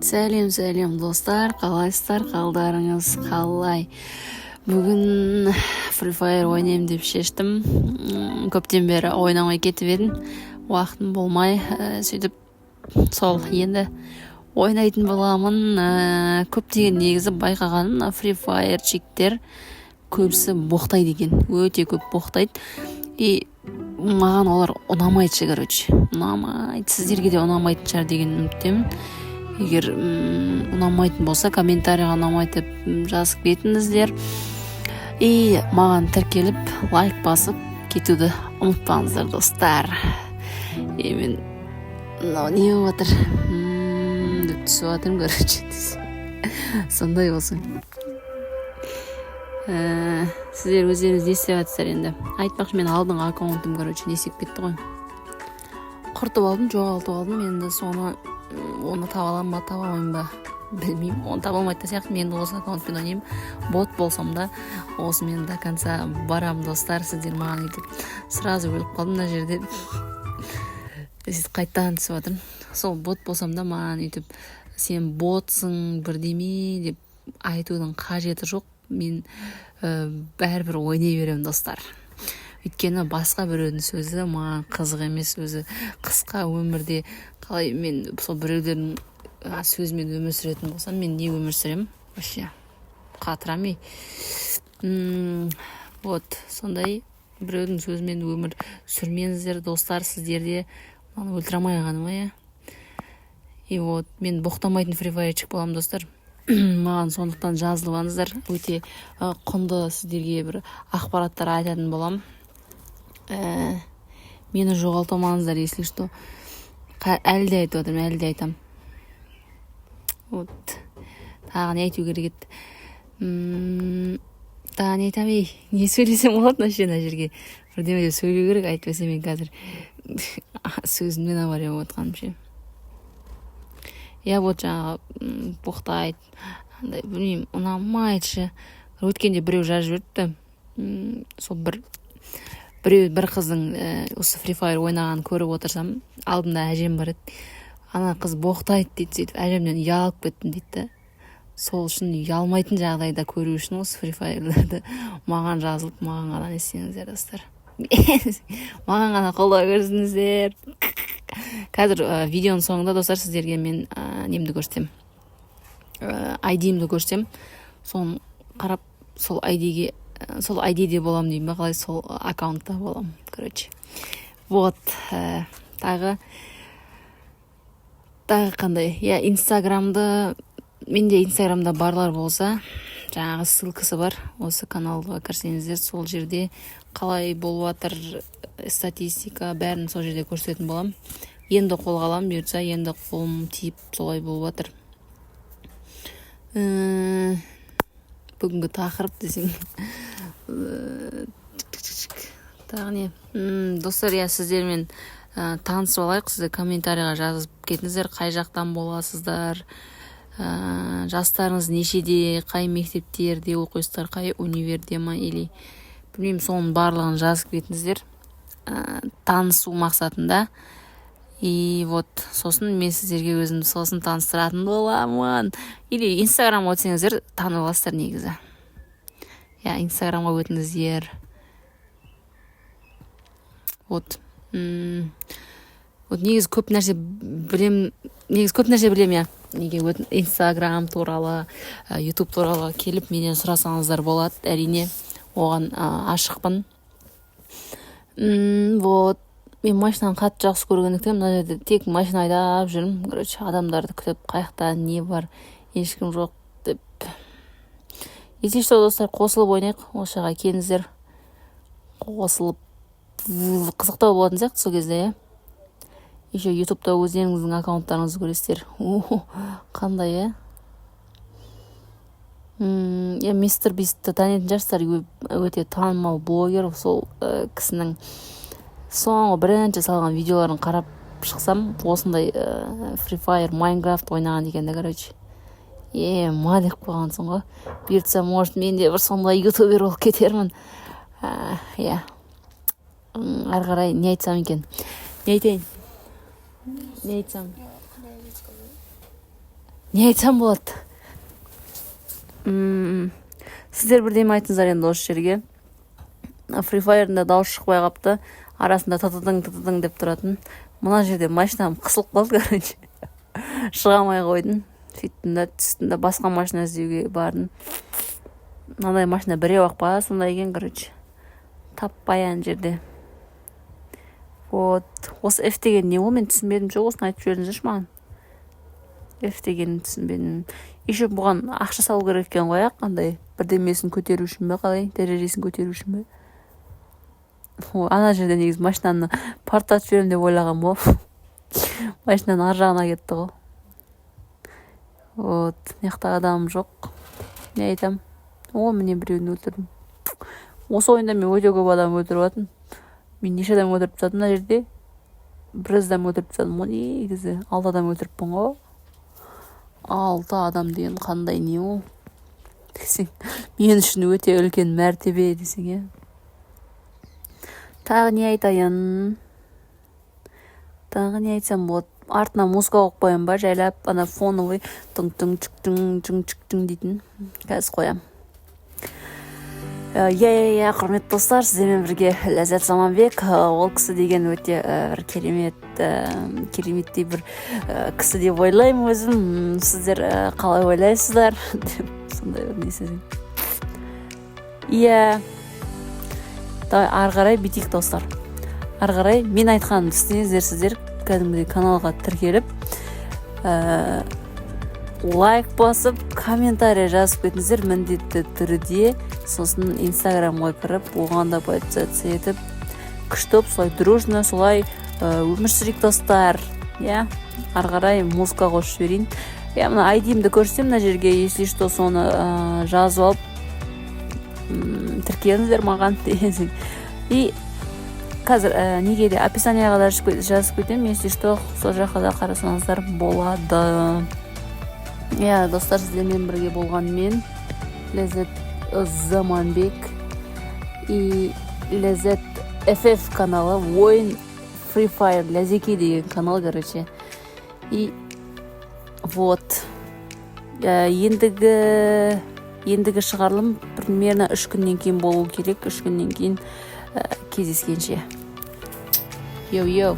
Сәлем достар, қалайсыздар, қалдарыңыз қалай? Бүгін Free Fire ойнайым деп шештім. Көптен бері ойнамай кетіп едім. Уақытым болмай, сөйтіп сол енді ойнайтын боламын. Көптеген негізі байқағаным Free Fire чиктер көбісі боқтайды екен. Өте көп боқтайды. И маған олар ұнамайды, ұнамайды. Сіздерге де ұнамайтын шығар деген үміттемін. Егер ұнамайтын болса, комментарийға ұнамайды деп жазып кетіңіздер. И маған тіркеліп, лайк басып кетуді ұмытпаңыздар, достар. И мен не болып жатыр деп түсіп жатырмын, сондай болсын. Сіздер өздеріңіз не істеп жатсыздар енді? Айтпақшы, мен алдыңғы аккаунтым не істеп кетті ғой. Құртып алдым, жоғалтып алдым. Енді оны таба аламын ба, таба алмаймын ба білмеймін. Оны таба алмайтын сияқты. Мен осы аккаунтпен ойнаймын. Бот болсам да осы мен до конца барамын, достар. Сіздер маған айтып сразу өліп қалдым мына жерде. Қайтадан түсіп жатырмын. Сол бот болсам да маған айтып сен ботсың бірдеме деп айтудың қажеті жоқ. Мен бәрібір ойнай беремін, достар. Өйткені басқа біреудің сөзі маған қызық емес. Өзі қысқа өмірде қалай мен сол біреулердің сөзімен өмір сүретін болсам, мен не өмір сүремін? Вообще қатырамын. Вот, сондай біреудің сөзімен өмір сүрмеңіздер, достар, сіздерде маны өлтірамай ғаным, иә. И вот, мен боқтамайтын Free Fire'чик боламын, достар. Маған сондықтан жазылыңыздар. Өте құнды сіздерге бір ақпараттар айтатын боламын. Мені жоғалтамаңыздар, если что. Әлі де айтып отырмын, әлі де айтам. Вот. Тағы не айту керек еді. Тағы не айтам, не сөйлесем болады мына жерге. Бірдеме сөйлеу керек, айтпаса мен қазір сөзіммен авария болып отқаным ше. Я вот жаңағы боқтайды, білмеймін, ұнамайды. Өткенде біреу жазып жіберіпті. Сол бір қыздың осы Free Fire ойнаған көріп отырсам, алдымда әжем бар еді. Ана қыз боқтайды дейді, сөйтіп әжемнен ұялып кеттім дейді. Сол үшін ұялмайтын жағдайда көру үшін осы Free Fire'ларды маған жазылып, маған ғана не істеңіздер, достар. Маған ғана қолдау көрсеңіздер. Қазір видеоның соңында, достар, сіздерге мен немді көрсетем. ID-имді көрсетем. Соны қарап, сол ID-де болам деймін ба, қалай сол аккаунтта болам. Вот, тағы қандай? Я Инстаграмды, менде Инстаграмда барлар болса, жаңағы ссылкасы бар. Осы каналға кірсеңіздер, сол жерде қалай болып жатыр, статистика, бәрін сол жерде көрсететін болам. Енді қолға алам, бұйыртса, енді қолым тиіп солай болып жатыр. Бүгінгі тақырып десең. Тағы не? Достар, сіздермен танысып алайық. Сізді комментарийға жазып кетіңіздер, қай жақтан боласыздар, жастарыңыз нешеде, қай мектептерде оқисыздар, қай универде ма, или білмеймін, соның барлығын жазып кетіңіздер. Танысу мақсатында. И вот, сосын мен сіздерге өзімді сосын таныстыратын боламын. Или Инстаграмға өтсеңіздер, танып аласыздар негізі. Инстаграмға өтіңіздер. Вот. Негізі көп нәрсе білем, Неге Инстаграм туралы, YouTube туралы келіп менен сұрасаңыздар болады, әрине. Оған ашықпын. Вот. Мен машинаны қатты жақсы көргендіктен, мына жерде тек машина айдап жүрмін. Адамдарды күтіп, қаяқта не бар, ешкім жоқ деп. Если что, достар, қосылып ойнайық. Осыға келіңіздер. Қосылып қызықтау болатын сияқты сол кезде, Еще YouTube'да өздеріңіздің аккаунттарыңызды көресіздер. Қандай, Мистер Бистті танитын жарыстар, өте танымал блогер. Сол кісінің соңғы бірінші салған видеоларын қарап шықсам, осындай Free Fire, Minecraft ойнаған екен, ма деп қойғансың ғой. Бұйыртса, может, мен де бір сондай ютубер болып кетермін. Ары қарай не айтсам екен? Не айтайын? Не айтсам болады? Сіздер бірдеме айтыңыздар енді осы жерге. Free Fire'ында дауыс шықпай қапты. Арасында тытыдың деп тұратын. Мына жерде машинам қысылып қалды, короче. Шыға алмай қойдым. Сөйттім да түстім да басқа машина іздеуге бардым. Мынандай машина біреу-ақ па, сондай екен, короче. Таппай ана жерде. Вот. Осы F деген не ол, мен түсінбедім. Жоқ, осыны айтып жіберіңіздерші маған. F дегенін түсінбедім. Еще бұған ақша салу керек екен ғой, қандай бірдемесін көтеру үшін бе, қалай дәрежесін көтеру үшін бе. Ана жерде негізі машинаны парттатып жіберем деп ойлаған бол. Машинаның ар жағына кетті ғой. Вот, мияқта адам жоқ. Не айтам? Міне біреуін өлтірдім. Осы ойында мен өте көп адам өлтіріп жатырмын. Мен неше адам өлтіріп тастадым мына жерде? Бір адам өлтіріп тастадым ғой, негізі 6 адам өлтіріппін ғой. 6 адам деген қандай не ол? Десең, мен үшін өте үлкен мәртебе десең, е. Тағы не айтайын? Тағы не айтсам болады? Артына музыка қойып қоям ба, жайлап, ана фоновый түң дейтін. Қазір қоям. Құрметті достар, сіздермен бірге Ләззат Заманбек. Ол кісі деген өте бір кереметтей бір кісі деп ойлаймын өзім. Сіздер қалай ойлайсыздар? Сондай бір несізен. Ары қарай битейік достар. Ары қарай мен айтқанымды істеңіздер, сіздер кәдімгідей каналға тіркеліп, лайк басып, комментарий жазып кетіңіздер міндетті түрде. Сосын инстаграмға кіріп, оған да подписаться етіп, күштіп, солай дружно, солай өмір сүрейік достар. Ары қарай музыка қосып жіберейін. Мына айдимді көрсем мына жерге, если что, соны жазып алып, тіркеліңіздер маған. И қазір неге де описанияға да жазып кетем, если что, сол жаққа да қарасаңыздар болады. Достар, сіздермен бірге болған мен Ләззат Заманбек и Ләззат FF каналы, ойын Free Fire Ләзеке деген канал, короче. И вот ендігі шығарылым примерно 3 күннен кейін болу керек. 3 күннен кейін кездескенше. Йоу.